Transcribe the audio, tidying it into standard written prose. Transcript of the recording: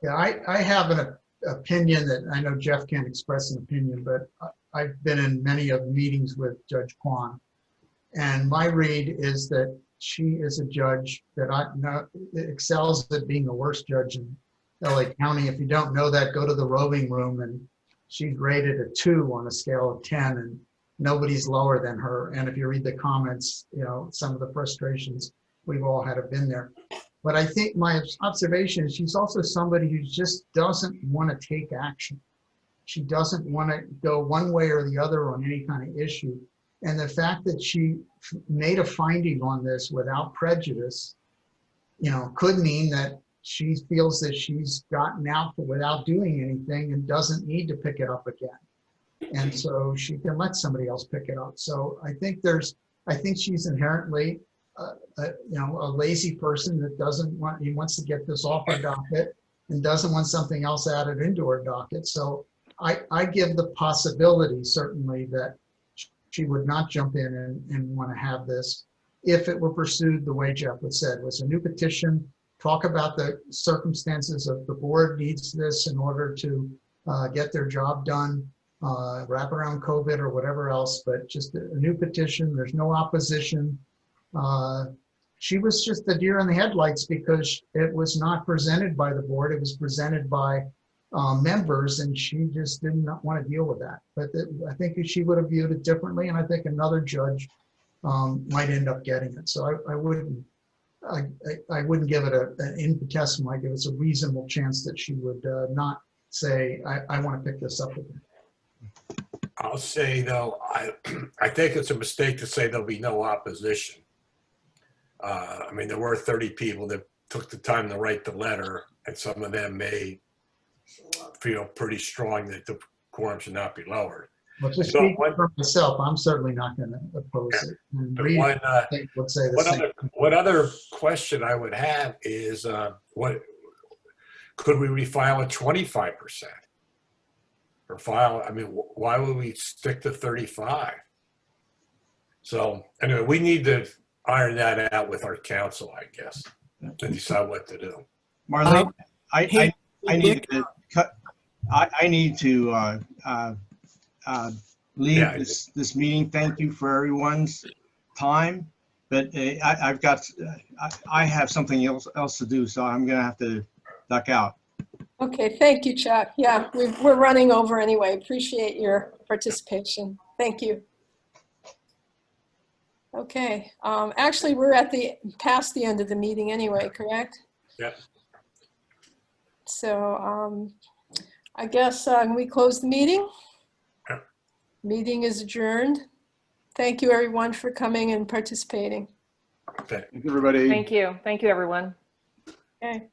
Yeah, I have an opinion that I know Jeff can't express an opinion, but I've been in many of meetings with Judge Kwan. And my read is that she is a judge that I know excels at being the worst judge in LA County. If you don't know that, go to the roving room, and she's rated a 2 on a scale of 10, and nobody's lower than her. And if you read the comments, you know, some of the frustrations we've all had have been there. But I think my observation is she's also somebody who just doesn't want to take action. She doesn't want to go one way or the other on any kind of issue. And the fact that she made a finding on this without prejudice, you know, could mean that she feels that she's gotten out without doing anything and doesn't need to pick it up again. And so she can let somebody else pick it up. So I think she's inherently you know, a lazy person that wants to get this off her docket and doesn't want something else added into her docket. So I give the possibility certainly that she would not jump in and want to have this if it were pursued the way Jeff had said, was a new petition, talk about the circumstances of the board needs this in order to get their job done, wrap around COVID or whatever else, but just a new petition, there's no opposition. She was just the deer in the headlights because it was not presented by the board, it was presented by members, and she just did not want to deal with that. But I think she would have viewed it differently, and I think another judge might end up getting it. So I wouldn't give it an infinitesimal. I give it a reasonable chance that she would not say, I want to pick this up again. I'll say though, I think it's a mistake to say there'll be no opposition. I mean, there were 30 people that took the time to write the letter, and some of them may feel pretty strong that the quorum should not be lowered. Well, to speak for myself, I'm certainly not going to oppose it. And would say the same. What other question I would have is, what could we refile at 25%? Or file, I mean, why would we stick to 35? So anyway, we need to iron that out with our counsel, I guess, and decide what to do. Marlene, I need to cut. I need to leave this meeting. Thank you for everyone's time, but I have something else to do, so I'm gonna have to duck out. Okay, thank you, Chuck. Yeah, we're running over anyway. Appreciate your participation. Thank you. Okay, actually, we're at past the end of the meeting anyway, correct? Yep. So I guess we close the meeting. Yep. Meeting is adjourned. Thank you, everyone, for coming and participating. Okay. Thank you, everybody. Thank you. Thank you, everyone. Okay.